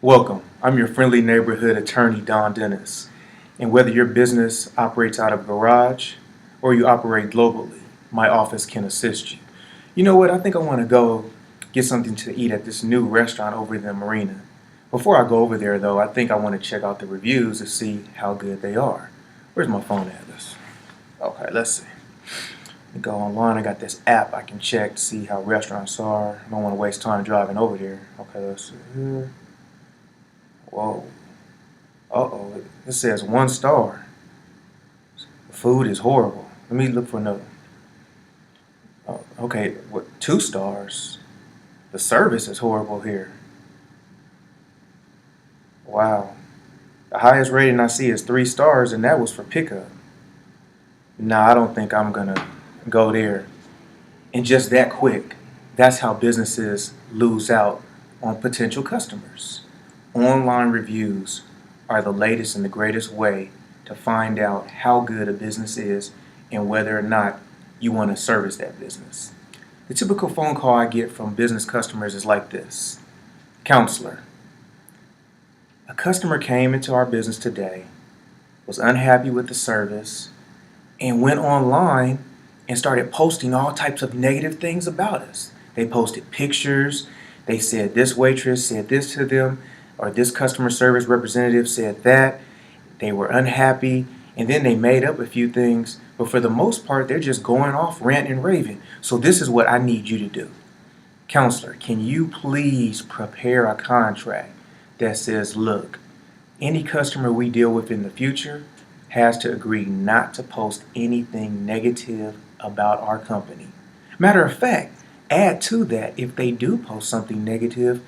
Welcome. I'm your friendly neighborhood attorney, Don Dennis. And whether your business operates out of a garage or you operate globally, my office can assist you. You know what? I think I want to go get something to eat at this new restaurant over in the marina. Before I go over there, though, I think I want to check out the reviews to see how good they are. Where's my phone address? Okay, let's see. Let me go online. I got this app I can check to see how restaurants are. I don't want to waste time driving over there. Okay, let's see here. Whoa. Uh-oh. It says 1 star. The food is horrible. Let me look for another. Oh, okay, what? 2 stars. The service is horrible here. Wow. The highest rating I see is 3 stars, and that was for pickup. Nah, I don't think I'm gonna go there. And just that quick. That's how businesses lose out on potential customers. Online reviews are the latest and the greatest way to find out how good a business is and whether or not you want to service that business. The typical phone call I get from business customers is like this. Counselor, a customer came into our business today, was unhappy with the service, and went online and started posting all types of negative things about us. They posted pictures. They said this waitress said this to them, or this customer service representative said that. They were unhappy, and then they made up a few things, but for the most part, they're just going off ranting and raving. So this is what I need you to do. Counselor, can you please prepare a contract that says, look, any customer we deal with in the future has to agree not to post anything negative about our company. Matter of fact, add to that, if they do post something negative,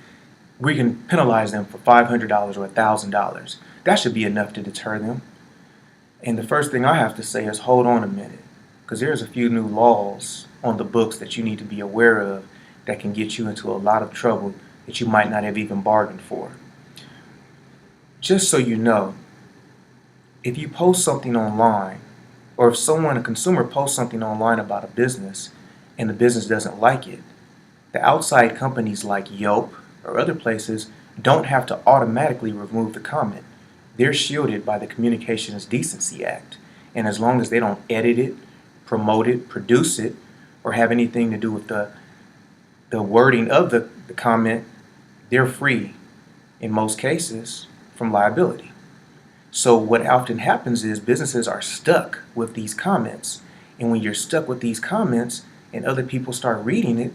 we can penalize them for $500 or $1,000. That should be enough to deter them. And the first thing I have to say is hold on a minute, because there's a few new laws on the books that you need to be aware of that can get you into a lot of trouble that you might not have even bargained for. Just so you know, if you post something online, or if a consumer posts something online about a business and the business doesn't like it, the outside companies like Yelp or other places don't have to automatically remove the comment. They're shielded by the Communications Decency Act. And as long as they don't edit it, promote it, produce it, or have anything to do with the wording of the comment, they're free, in most cases, from liability. So what often happens is businesses are stuck with these comments. And when you're stuck with these comments and other people start reading it,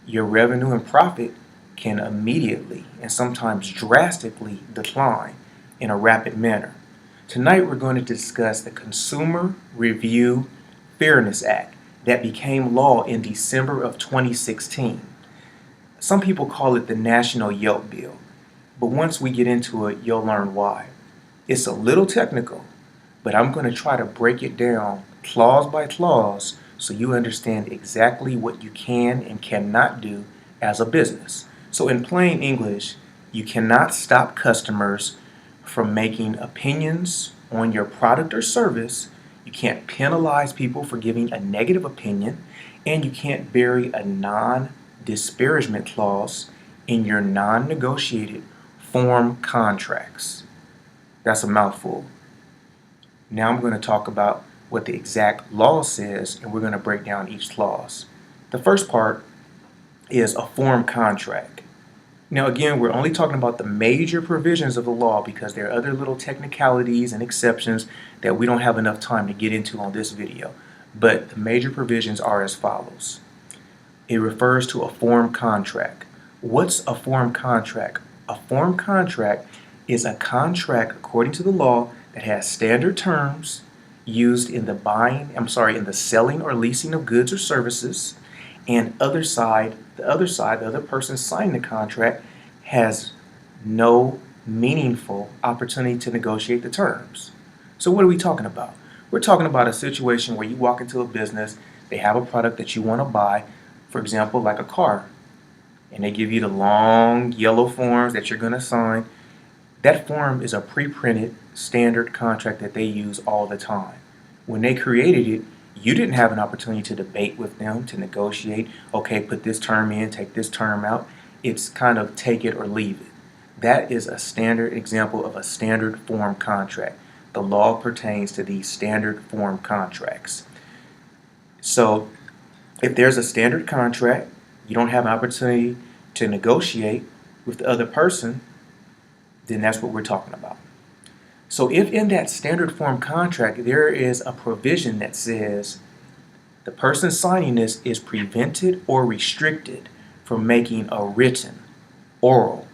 your revenue and profit can immediately and sometimes drastically decline in a rapid manner. Tonight we're going to discuss the Consumer Review Fairness Act that became law in December of 2016. Some people call it the National Yelp Bill, but once we get into it, you'll learn why. It's a little technical, but I'm going to try to break it down clause by clause so you understand exactly what you can and cannot do as a business. So in plain English, you cannot stop customers from making opinions on your product or service. You can't penalize people for giving a negative opinion, and you can't bury a non-disparagement clause in your non-negotiated form contracts. That's a mouthful. Now I'm going to talk about what the exact law says, and we're going to break down each clause. The first part is a form contract. Now again, we're only talking about the major provisions of the law because there are other little technicalities and exceptions that we don't have enough time to get into on this video. But the major provisions are as follows. It refers to a form contract. What's a form contract? A form contract is a contract according to the law that has standard terms used in the selling or leasing of goods or services, and the other person signing the contract has no meaningful opportunity to negotiate the terms. So what are we talking about? We're talking about a situation where you walk into a business, they have a product that you want to buy, for example, like a car, and they give you the long yellow forms that you're going to sign. That form is a pre-printed standard contract that they use all the time. When they created it, you didn't have an opportunity to debate with them, to negotiate, okay, put this term in, take this term out. It's kind of take it or leave it. That is a standard example of a standard form contract. The law pertains to these standard form contracts. So if there's a standard contract, you don't have an opportunity to negotiate with the other person, then that's what we're talking about. So if in that standard form contract there is a provision that says the person signing this is prevented or restricted from making a written, oral,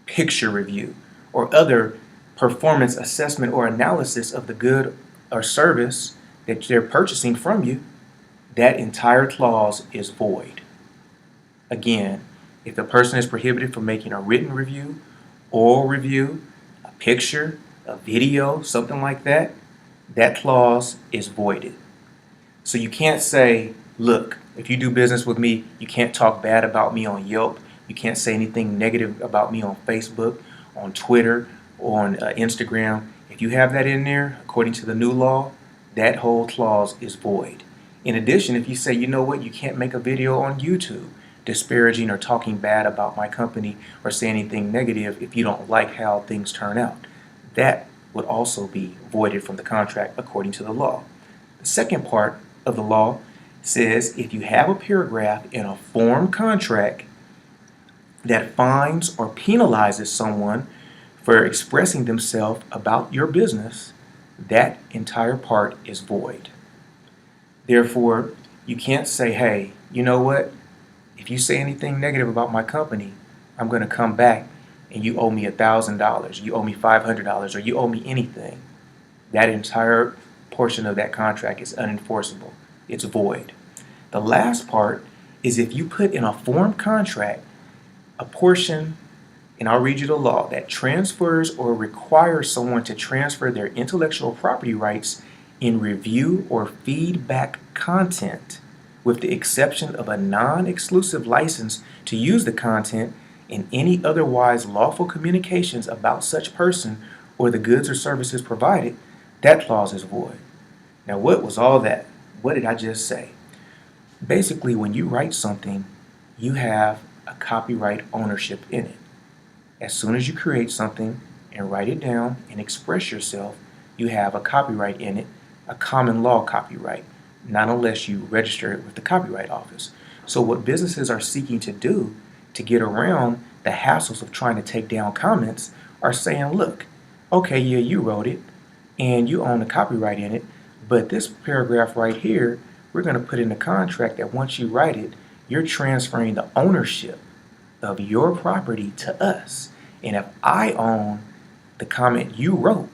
picture review, or other performance assessment or analysis of the good or service that they're purchasing from you, that entire clause is void. Again, if the person is prohibited from making a written review, oral review, a picture, a video, something like that, that clause is voided. So you can't say, look, if you do business with me, you can't talk bad about me on Yelp. You can't say anything negative about me on Facebook, on Twitter, or on Instagram. If you have that in there, according to the new law, that whole clause is void. In addition, if you say, you know what, you can't make a video on YouTube disparaging or talking bad about my company or say anything negative if you don't like how things turn out, that would also be voided from the contract according to the law. The second part of the law says if you have a paragraph in a form contract that fines or penalizes someone for expressing themselves about your business, that entire part is void. Therefore, you can't say, hey, you know what? If you say anything negative about my company, I'm going to come back and you owe me $1,000, you owe me $500, or you owe me anything. That entire portion of that contract is unenforceable. It's void. The last part is if you put in a form contract a portion, and I'll read you the law, that transfers or requires someone to transfer their intellectual property rights in review or feedback content, with the exception of a non-exclusive license to use the content in any otherwise lawful communications about such person or the goods or services provided, that clause is void. Now, what was all that? What did I just say? Basically, when you write something, you have a copyright ownership in it. As soon as you create something and write it down and express yourself, you have a copyright in it, a common law copyright, not unless you register it with the Copyright Office. So what businesses are seeking to do to get around the hassles of trying to take down comments are saying, look, okay, yeah, you wrote it and you own the copyright in it, but this paragraph right here, we're going to put in the contract that once you write it, you're transferring the ownership of your property to us. And if I own the comment you wrote,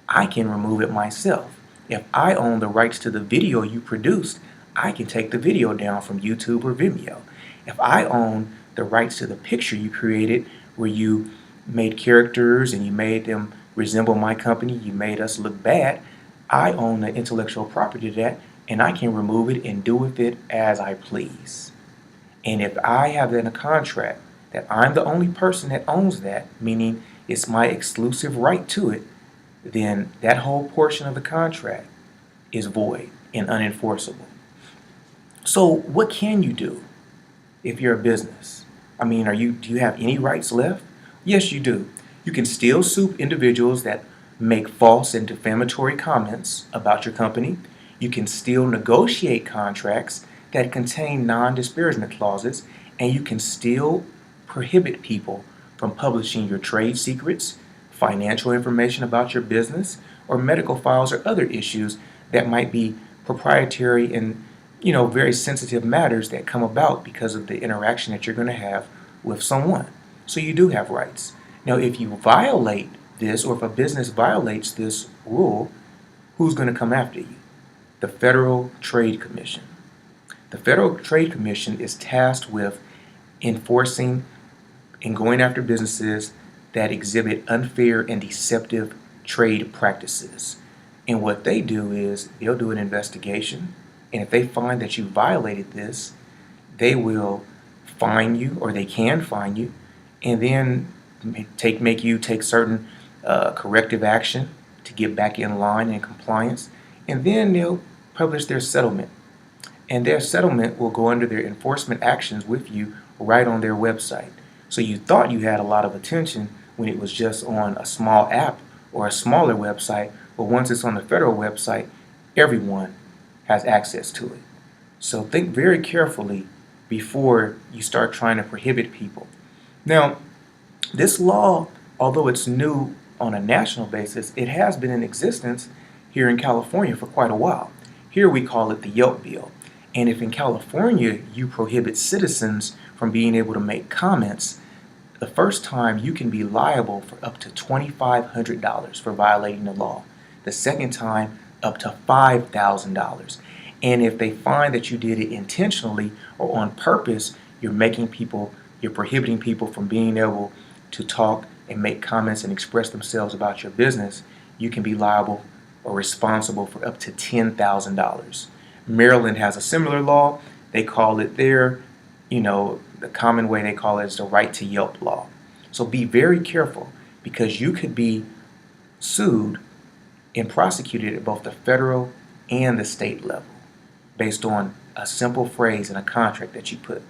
I can remove it myself. If I own the rights to the video you produced, I can take the video down from YouTube or Vimeo. If I own the rights to the picture you created where you made characters and you made them resemble my company, you made us look bad, I own the intellectual property to that and I can remove it and do with it as I please. And if I have that in a contract that I'm the only person that owns that, meaning it's my exclusive right to it, then that whole portion of the contract is void and unenforceable. So what can you do if you're a business? I mean, do you have any rights left? Yes, you do. You can still sue individuals that make false and defamatory comments about your company. You can still negotiate contracts that contain non-disparagement clauses, and you can still prohibit people from publishing your trade secrets, financial information about your business, or medical files or other issues that might be proprietary and very sensitive matters that come about because of the interaction that you're going to have with someone. So you do have rights. Now, if you violate this, or if a business violates this rule, who's going to come after you? The Federal Trade Commission. The Federal Trade Commission is tasked with enforcing and going after businesses that exhibit unfair and deceptive trade practices. And what they do is they'll do an investigation, and if they find that you violated this, they will fine you, or they can fine you, and then make you take certain corrective action to get back in line and compliance, and then they'll publish their settlement. And their settlement will go under their enforcement actions with you right on their website. So you thought you had a lot of attention when it was just on a small app or a smaller website, but once it's on the federal website, everyone has access to it. So think very carefully before you start trying to prohibit people. Now, this law, although it's new on a national basis, it has been in existence here in California for quite a while. Here we call it the Yelp Bill. And if in California you prohibit citizens from being able to make comments, the first time you can be liable for up to $2,500 for violating the law. The second time, up to $5,000. And if they find that you did it intentionally or on purpose, you're prohibiting people from being able to talk and make comments and express themselves about your business, you can be liable or responsible for up to $10,000. Maryland has a similar law. They call it the common way they call it is the right to Yelp law. So be very careful, because you could be sued and prosecuted at both the federal and the state level based on a simple phrase in a contract that you put.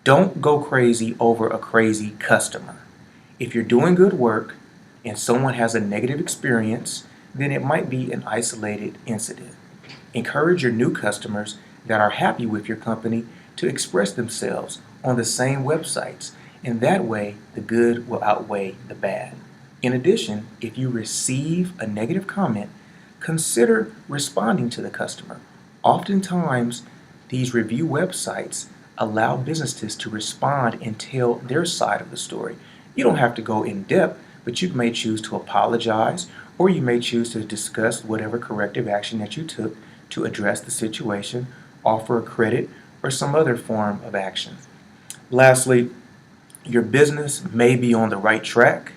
Don't go crazy over a crazy customer. If you're doing good work and someone has a negative experience, then it might be an isolated incident. Encourage your new customers that are happy with your company to express themselves on the same websites, and that way the good will outweigh the bad. In addition, if you receive a negative comment, consider responding to the customer. Oftentimes, these review websites allow businesses to respond and tell their side of the story. You don't have to go in depth, but you may choose to apologize, or you may choose to discuss whatever corrective action that you took to address the situation, offer a credit, or some other form of action. Lastly, your business may be on the right track,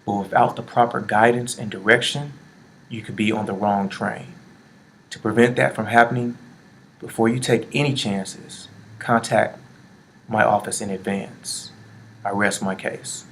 but without the proper guidance and direction, you could be on the wrong train. To prevent that from happening, before you take any chances, contact my office in advance. I rest my case.